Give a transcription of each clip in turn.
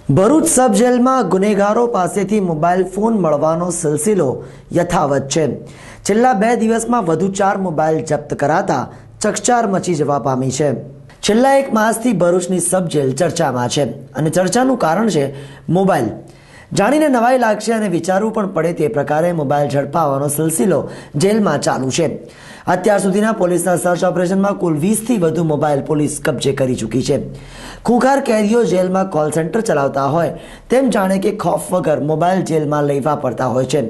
ભરૂચ સબ જેલમાં ગુનેગારો પાસેથી મોબાઈલ ફોન મળવાનો સિલસિલો યથાવત છે। છેલ્લા 2 દિવસમાં વધુ 4 મોબાઈલ જપ્ત કરાતા ચકચાર મચી જવા પામી છે। છેલ્લા 1 માસથી ભરૂચની સબ જેલ ચર્ચામાં છે અને ચર્ચાનું કારણ છે મોબાઈલ। જાણીને નવાઈ લાગશે અને વિચારવું પણ પડે તે પ્રકારે મોબાઈલ ઝડપાવવાનો સિલસિલો જેલમાં ચાલુ છે। અત્યાર સુધીના પોલીસના સર્ચ ઓપરેશનમાં કુલ 20 થી વધુ મોબાઈલ પોલીસ કબજે કરી ચૂકી છે। ખૂંખાર કેદીઓ જેલમાં કોલ સેન્ટર ચલાવતા હોય તેમ જાણે કે ખોફ વગર મોબાઈલ જેલમાં લેવા પડતા હોય છે,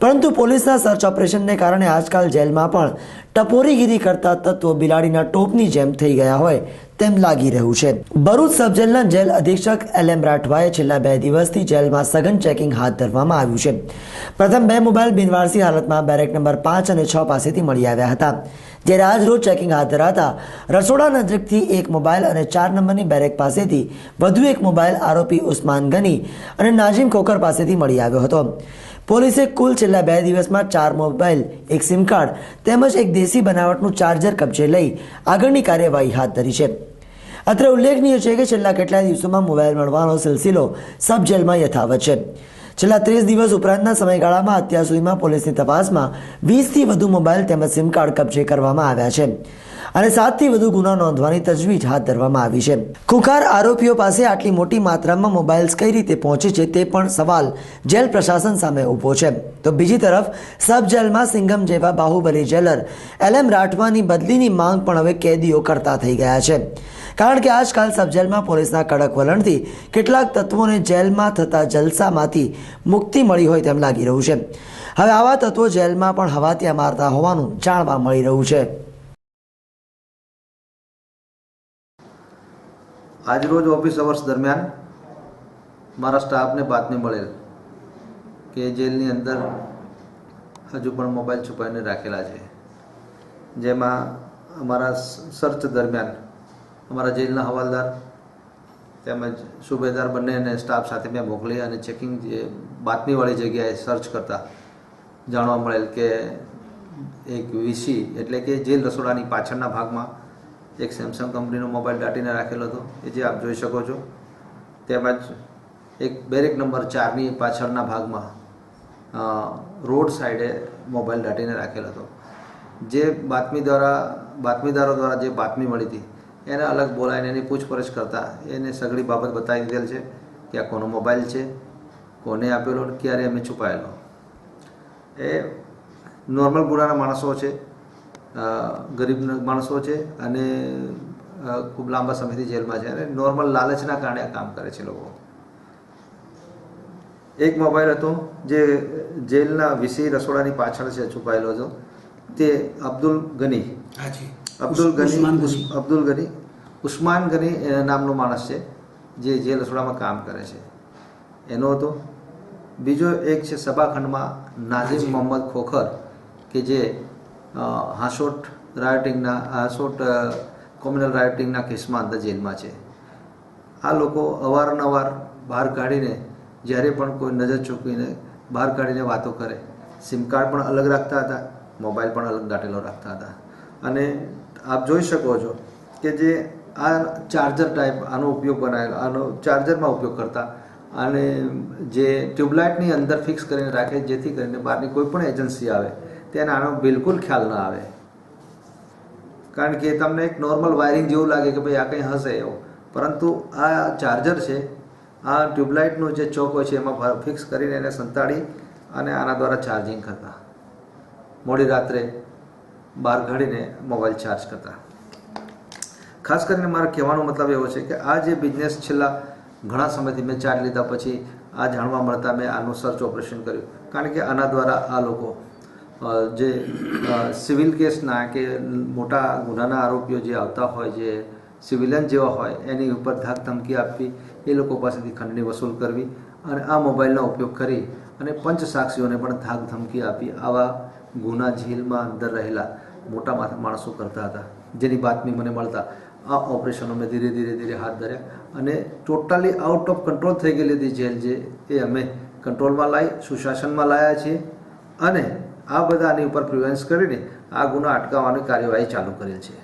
પરંતુ પોલીસના સર્ચ ઓપરેશનને કારણે આજકાલ જેલમાં પણ ટપોરીગીરી કરતા તત્વો બિલાડીના ટોપની જેમ થઈ ગયા હોય તેમ લાગી રહ્યું છે। ભરૂચ સબ જેલના જેલ અધિક્ષક LM રાઠવાએ છેલ્લા 2 દિવસથી જેલમાં સઘન ચેકિંગ હાથ ધરવામાં આવ્યું છે। પ્રથમ 2 મોબાઈલ બિનવારસી હાલતમાં બેરેક નંબર 5 અને 6 પાસેથી મળી આવ્યા હતા, જ્યારે આજ રોજ ચેકિંગ હાથ ધરાતા રસોડા નજીકથી 1 મોબાઈલ અને 4 નંબરની બેરેક પાસેથી વધુ 1 મોબાઈલ આરોપી ઉસ્માન ગની અને નાજીમ ખોખર પાસેથી મળી આવ્યો હતો। પોલીસે કુલ છેલ્લા 2 દિવસમાં 4 મોબાઈલ, 1 સિમ કાર્ડ તેમજ 1 દેશી બનાવટનું ચાર્જર કબજે લઈ આગળની કાર્યવાહી હાથ ધરી છે। અત્રે ઉલ્લેખનીય છે કે છેલ્લા કેટલાય દિવસોમાં મોબાઈલ મળવાનો સિલસિલો સબ જેલમાં યથાવત છે। છેલ્લા 30 દિવસ ઉપરાંતના સમયગાળામાં અત્યાર સુધીમાં પોલીસની તપાસમાં 20 થી વધુ મોબાઈલ તેમજ સિમ કાર્ડ કબજે કરવામાં આવ્યા છે અને 7 થી વધુ ગુના નોંધવાની તજવીજ હાથ ધરવામાં આવી છે। ખૂંખાર આરોપીઓ પાસે આટલી મોટી માત્રામાં મોબાઈલ્સ કઈ રીતે પહોંચે છે તે પણ સવાલ જેલ પ્રશાસન સામે ઊભો છે। તો બીજી તરફ સબ જેલમાં સિંઘમ જેવા બાહુબલી જેલર LM રાઠવાની બદલીની માંગ પણ હવે કેદીઓ કરતા થઈ ગયા છે, કારણ કે આજકાલ સબ જેલમાં પોલીસના કડક વલણથી કેટલાક તત્વોને જેલમાં થતા જલસામાંથી મુક્તિ મળી હોય તેમ લાગી રહ્યું છે। હવે આવા તત્વો જેલમાં પણ હવાતિયા મારતા હોવાનું જાણવા મળી રહ્યું છે। આજરોજ ઓફિસ અવર્સ દરમિયાન મારા સ્ટાફને બાતમી મળેલ કે જેલની અંદર હજુ પણ મોબાઈલ છુપાઈને રાખેલા છે, જેમાં અમારા સર્ચ દરમિયાન અમારા જેલના હવાલદાર તેમજ સુબેદાર બંનેને સ્ટાફ સાથે મેં મોકલી અને ચેકિંગ જે બાતમીવાળી જગ્યાએ સર્ચ કરતા જાણવા મળેલ કે એક વીસી એટલે કે જેલ રસોડાની પાછળના ભાગમાં એક સેમસંગ કંપનીનો મોબાઈલ દાટીને રાખેલો હતો, એ જે આપ જોઈ શકો છો। તેમજ એક બેરેક નંબર 4ની પાછળના ભાગમાં રોડ સાઈડે મોબાઈલ દાટીને રાખેલો હતો। જે બાતમીદારો દ્વારા જે બાતમી મળી હતી એને અલગ બોલાવીને એની પૂછપરછ કરતાં એને સઘળી બાબત બતાવી દીધેલ છે કે આ કોનો મોબાઈલ છે, કોને આપેલો, ક્યારે અમે છુપાયેલો। એ નોર્મલ ગુનાના માણસો છે, ગરીબ માણસો છે અને ખૂબ લાંબા સમયથી જેલમાં છે અને નોર્મલ લાલચના કારણે આ કામ કરે છે લોકો। એક મોબાઈલ હતો જે જેલના વીસી રસોડાની પાછળ છે છુપાયેલો હતો, તે અબ્દુલ ગની ઉસ્માન ગની નામનો માણસ છે જે જેલ રસોડામાં કામ કરે છે, એનો હતો। બીજો એક છે સભાખંડમાં નાઝીમ મોહમ્મદ ખોખર કે જે હાંસોટ કોમ્યુનલ રાયોટિંગના કેસમાં અંદર જેલમાં છે। આ લોકો અવારનવાર બહાર કાઢીને જ્યારે પણ કોઈ નજર ચૂકવીને બહાર કાઢીને વાતો કરે, સિમ કાર્ડ પણ અલગ રાખતા હતા, મોબાઈલ પણ અલગ દાટેલો રાખતા હતા। અને આપ જોઈ શકો છો કે જે આ ચાર્જર ટાઈપ આનો ઉપયોગ બનાવેલો, આનો ચાર્જરમાં ઉપયોગ કરતા અને જે ટ્યુબલાઇટની અંદર ફિક્સ કરીને રાખે, જેથી કરીને બહારની કોઈ પણ એજન્સી આવે તેને આનો બિલકુલ ખ્યાલ ન આવે, કારણ કે તમને એક નોર્મલ વાયરિંગ જેવું લાગે કે ભાઈ આ કંઈ હશે એવું, પરંતુ આ ચાર્જર છે, આ ટ્યુબલાઇટનો જે ચોક હોય છે એમાં ફિક્સ કરીને એને સંતાડી અને આના દ્વારા ચાર્જિંગ કરતા, મોડી રાત્રે બહાર કાઢીને મોબાઈલ ચાર્જ કરતા। ખાસ કરીને મારો કહેવાનો મતલબ એવો છે કે આ જે બિઝનેસ છેલ્લા ઘણા સમયથી મેં ચાર્જ લીધા પછી આ જાણવા મળતા મેં આનું સર્ચ ઓપરેશન કર્યું, કારણ કે આના દ્વારા આ લોકો જે સિવિલ કેસના કે મોટા ગુનાના આરોપીઓ જે આવતા હોય, જે સિવિલિયન જેવા હોય, એની ઉપર ધાક ધમકી આપવી, એ લોકો પાસેથી ખંડણી વસૂલ કરવી અને આ મોબાઈલનો ઉપયોગ કરી અને પંચ સાક્ષીઓને પણ ધાક ધમકી આપી આવા ગુના જેલમાં અંદર રહેલા મોટા માણસો કરતા હતા, જેની બાતમી મને મળતા આ ઓપરેશનો મેં ધીરે ધીરે હાથ ધર્યા અને ટોટલી આઉટ ઓફ કંટ્રોલ થઈ ગયેલી હતી જેલ, જે એ અમે કંટ્રોલમાં લાવી સુશાસનમાં લાવ્યા છીએ અને આ બધા આની ઉપર પ્રિવેન્સ કરીને આ ગુના અટકાવવાની કાર્યવાહી ચાલુ કરેલ છે।